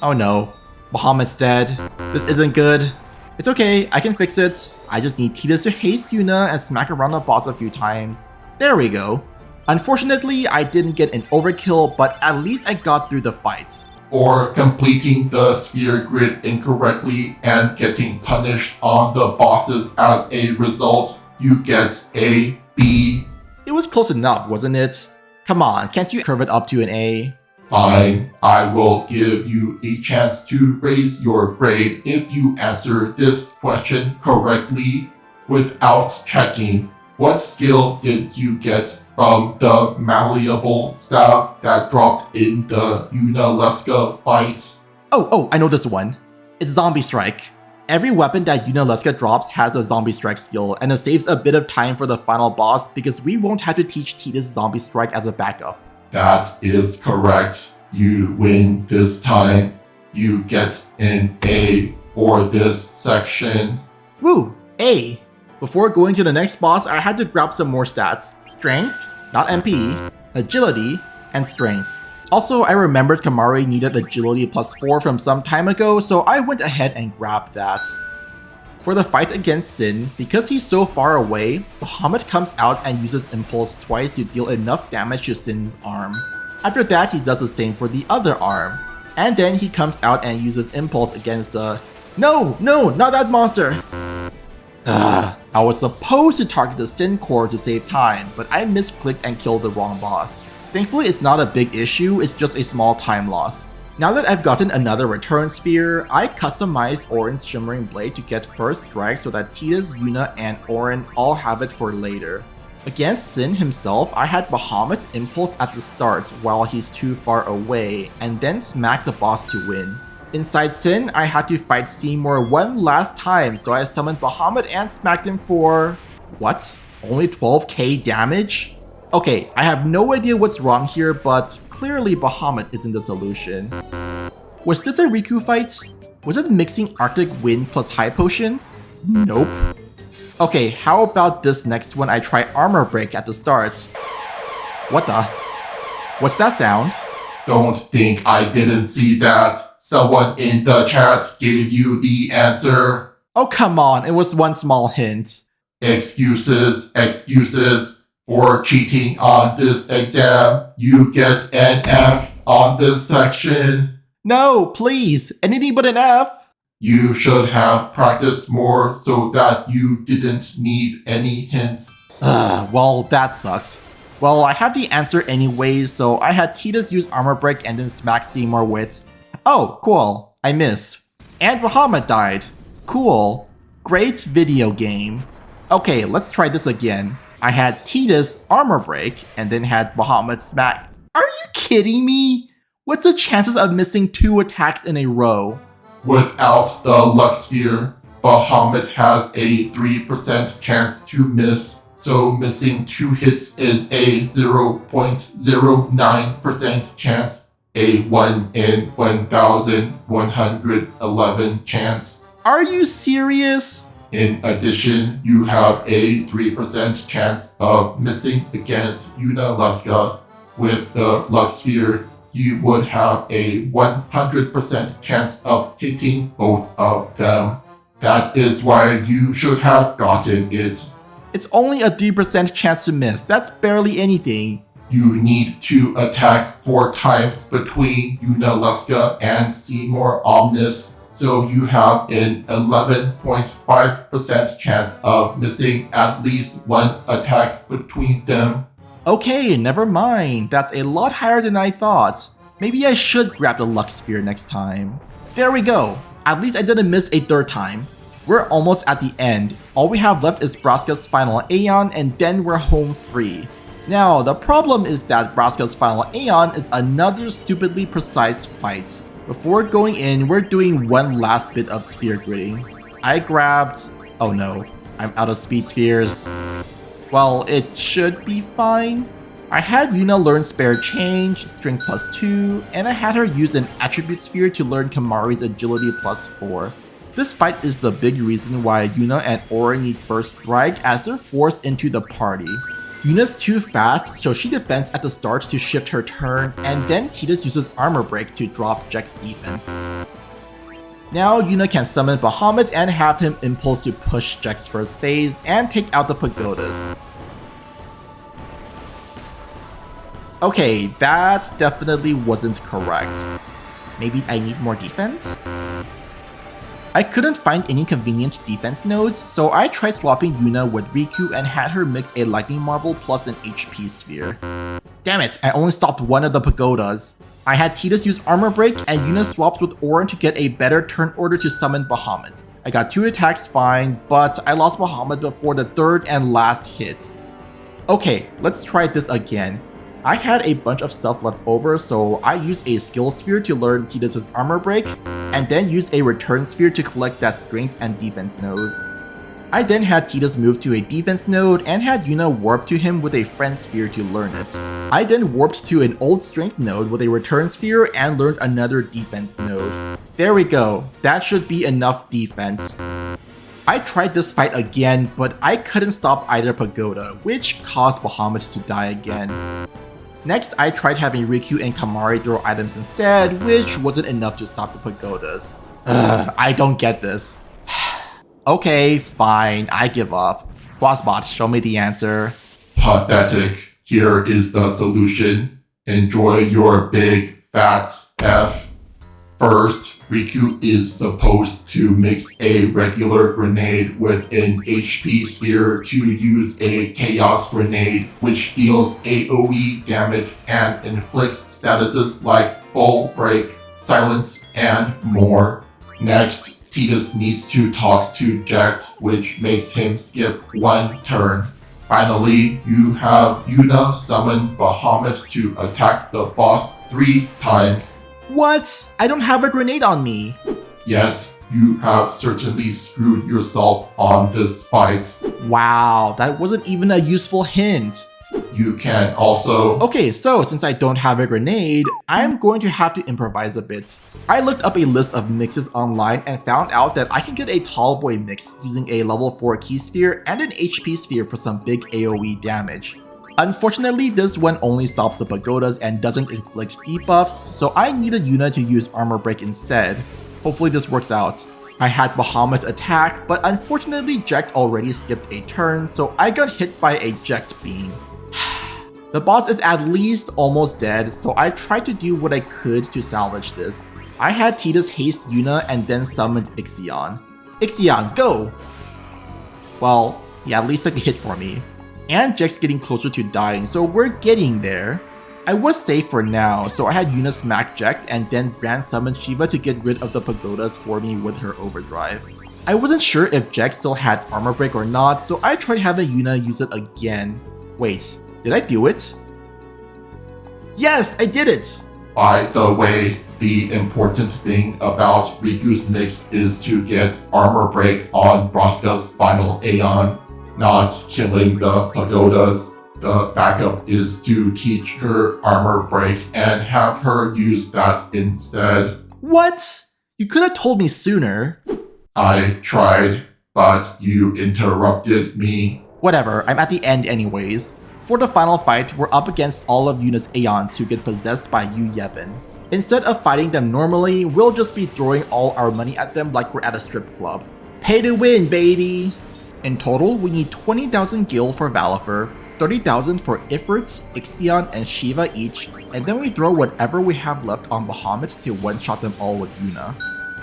Oh no, Bahamut's dead. This isn't good. It's okay, I can fix it. I just need Tidus to haste Yuna and smack around the boss a few times. There we go. Unfortunately, I didn't get an overkill, but at least I got through the fight. Or completing the sphere grid incorrectly and getting punished on the bosses as a result, you get a B. It was close enough, wasn't it? Come on, can't you curve it up to an A? Fine, I will give you a chance to raise your grade if you answer this question correctly without checking. What skill did you get from the malleable staff that dropped in the Yuna fight? Oh, I know this one. It's Zombie Strike. Every weapon that Yuna drops has a Zombie Strike skill, and it saves a bit of time for the final boss because we won't have to teach Tidus Zombie Strike as a backup. That is correct. You win this time. You get an A for this section. Woo, A. Before going to the next boss, I had to grab some more stats. Strength, not MP, agility, and strength. Also, I remembered Kamari needed agility plus 4 from some time ago, so I went ahead and grabbed that. For the fight against Sin, because he's so far away, Bahamut comes out and uses Impulse twice to deal enough damage to Sin's arm. After that, he does the same for the other arm. And then he comes out and uses Impulse against the... No, not that monster! I was supposed to target the Sin core to save time, but I misclicked and killed the wrong boss. Thankfully, it's not a big issue, it's just a small time loss. Now that I've gotten another return sphere, I customized Orin's Shimmering Blade to get first strike so that Tidus, Yuna, and Orin all have it for later. Against Sin himself, I had Bahamut Impulse at the start while he's too far away, and then smack the boss to win. Inside Sin, I had to fight Seymour one last time, so I summoned Bahamut and smacked him for... what? Only 12k damage? Okay, I have no idea what's wrong here, but clearly Bahamut isn't the solution. Was this a Riku fight? Was it mixing Arctic Wind plus High Potion? Nope. Okay, how about this next one I try Armor Break at the start? What the? What's that sound? Don't think I didn't see that. Someone in the chat gave you the answer. Oh come on, it was one small hint. Excuses. For cheating on this exam, you get an F on this section. No, please, anything but an F. You should have practiced more so that you didn't need any hints. Well, that sucks. Well, I have the answer anyways, so I had Tidus use armor break and then smack Seymour with... Oh, cool. I missed. And Bahamut died. Cool. Great video game. Okay, let's try this again. I had Tidus armor break and then had Bahamut smack. Are you kidding me? What's the chances of missing 2 attacks in a row? Without the luck sphere, Bahamut has a 3% chance to miss, so missing 2 hits is a 0.09% chance, a 1 in 1,111 chance. Are you serious? In addition, you have a 3% chance of missing against Luca. With the luck sphere, you would have a 100% chance of hitting both of them. That is why you should have gotten it. It's only a 3% chance to miss. That's barely anything. You need to attack 4 times between Luca and Seymour Omnis, so you have an 11.5% chance of missing at least 1 attack between them. Okay, never mind. That's a lot higher than I thought. Maybe I should grab the luck sphere next time. There we go. At least I didn't miss a 3rd time. We're almost at the end. All we have left is Braska's final Aeon and then we're home free. Now, the problem is that Braska's final Aeon is another stupidly precise fight. Before going in, we're doing one last bit of sphere gridding. I grabbed... Oh no, I'm out of speed spheres. Well, it should be fine. I had Yuna learn Spare Change, Strength +2, and I had her use an Attribute Sphere to learn Kamari's Agility +4. This fight is the big reason why Yuna and Aura need First Strike as they're forced into the party. Yuna's too fast, so she defends at the start to shift her turn, and then Tidus uses Armor Break to drop Jack's defense. Now Yuna can summon Bahamut and have him impulse to push Jack's first phase and take out the pagodas. Okay, that definitely wasn't correct. Maybe I need more defense? I couldn't find any convenient defense nodes, so I tried swapping Yuna with Riku and had her mix a Lightning Marble plus an HP Sphere. Damn it, I only stopped one of the pagodas. I had Tidus use Armor Break and Yuna swapped with Auron to get a better turn order to summon Bahamut. I got 2 attacks fine, but I lost Bahamut before the 3rd and last hit. Okay, let's try this again. I had a bunch of stuff left over, so I used a Skill Sphere to learn Tidus' Armor Break, and then used a Return Sphere to collect that Strength and Defense node. I then had Tidus move to a Defense node and had Yuna warp to him with a Friend Sphere to learn it. I then warped to an old Strength node with a Return Sphere and learned another Defense node. There we go, that should be enough defense. I tried this fight again, but I couldn't stop either pagoda, which caused Bahamut to die again. Next, I tried having Riku and Kamari throw items instead, which wasn't enough to stop the pagodas. I don't get this. Okay, fine, I give up. Bossbot, show me the answer. Pathetic. Here is the solution. Enjoy your big fat F. First, Riku is supposed to mix a regular grenade with an HP sphere to use a Chaos Grenade, which deals AoE damage and inflicts statuses like Full Break, Silence, and more. Next, Tidus needs to talk to Jack, which makes him skip 1 turn. Finally, you have Yuna summon Bahamut to attack the boss 3 times. What? I don't have a grenade on me. Yes, you have certainly screwed yourself on this fight. Wow, that wasn't even a useful hint. You can also... Okay, so since I don't have a grenade, I'm going to have to improvise a bit. I looked up a list of mixes online and found out that I can get a tall boy mix using a level 4 key sphere and an HP sphere for some big AoE damage. Unfortunately, this one only stops the pagodas and doesn't inflict debuffs, so I needed Yuna to use Armor Break instead. Hopefully this works out. I had Bahamut's attack, but unfortunately Jack already skipped a turn, so I got hit by a Jacked Beam. The boss is at least almost dead, so I tried to do what I could to salvage this. I had Tidus haste Yuna and then summoned Ixion. Ixion, go! Well, he at least took a hit for me. And Jack's getting closer to dying, so we're getting there. I was safe for now, so I had Yuna smack Jack and then Grand Summon Shiva to get rid of the pagodas for me with her overdrive. I wasn't sure if Jack still had armor break or not, so I tried having Yuna use it again. Wait, did I do it? Yes, I did it! By the way, the important thing about Riku's Mix is to get armor break on Braska's final Aeon, not killing the pagodas. The backup is to teach her armor break and have her use that instead. What? You could have told me sooner. I tried, but you interrupted me. Whatever, I'm at the end anyways. For the final fight, we're up against all of Yuna's Aeons who get possessed by Yu Yevon. Instead of fighting them normally, we'll just be throwing all our money at them like we're at a strip club. Pay to win, baby! In total, we need 20,000 gil for Valifer, 30,000 for Ifrit, Ixion, and Shiva each, and then we throw whatever we have left on Bahamut to one-shot them all with Yuna.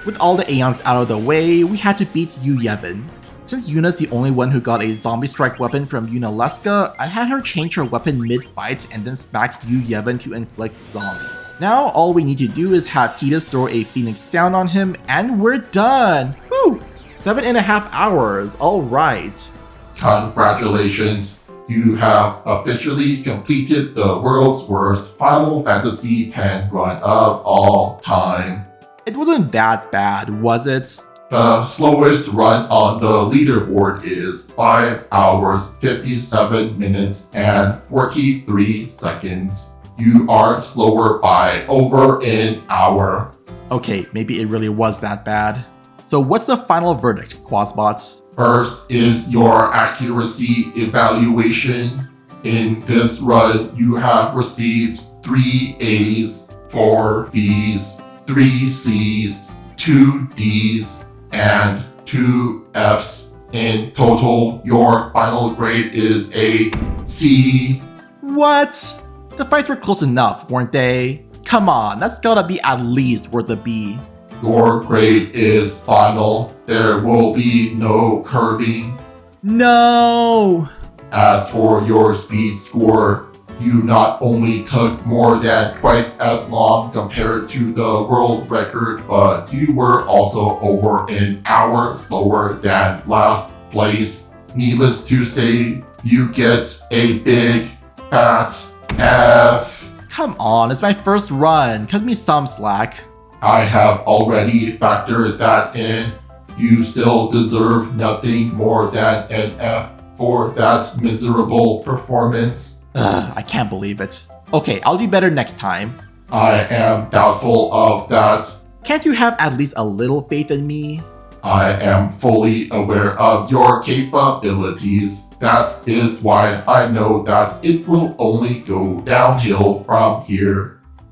With all the Aeons out of the way, we had to beat Yu Yevon. Since Yuna's the only one who got a zombie strike weapon from Yunalesca, I had her change her weapon mid-fight and then smacked Yu Yevon to inflict zombie. Now all we need to do is have Tidus throw a Phoenix down on him and we're done! Woo! 7.5 hours, alright. Congratulations, you have officially completed the world's worst Final Fantasy X run of all time. It wasn't that bad, was it? The slowest run on the leaderboard is 5 hours, 57 minutes, and 43 seconds. You are slower by over an hour. Okay, maybe it really was that bad. So what's the final verdict, Quazbots? First is your accuracy evaluation. In this run, you have received 3 A's, 4 B's, 3 C's, 2 D's, and 2 F's. In total, your final grade is a C. What? The fights were close enough, weren't they? Come on, that's gotta be at least worth a B. Your grade is final. There will be no curving. No! As for your speed score, you not only took more than twice as long compared to the world record, but you were also over an hour slower than last place. Needless to say, you get a big fat F. Come on, it's my first run. Cut me some slack. I have already factored that in. You still deserve nothing more than an F for that miserable performance. Ugh, I can't believe it. Okay, I'll do better next time. I am doubtful of that. Can't you have at least a little faith in me? I am fully aware of your capabilities. That is why I know that it will only go downhill from here.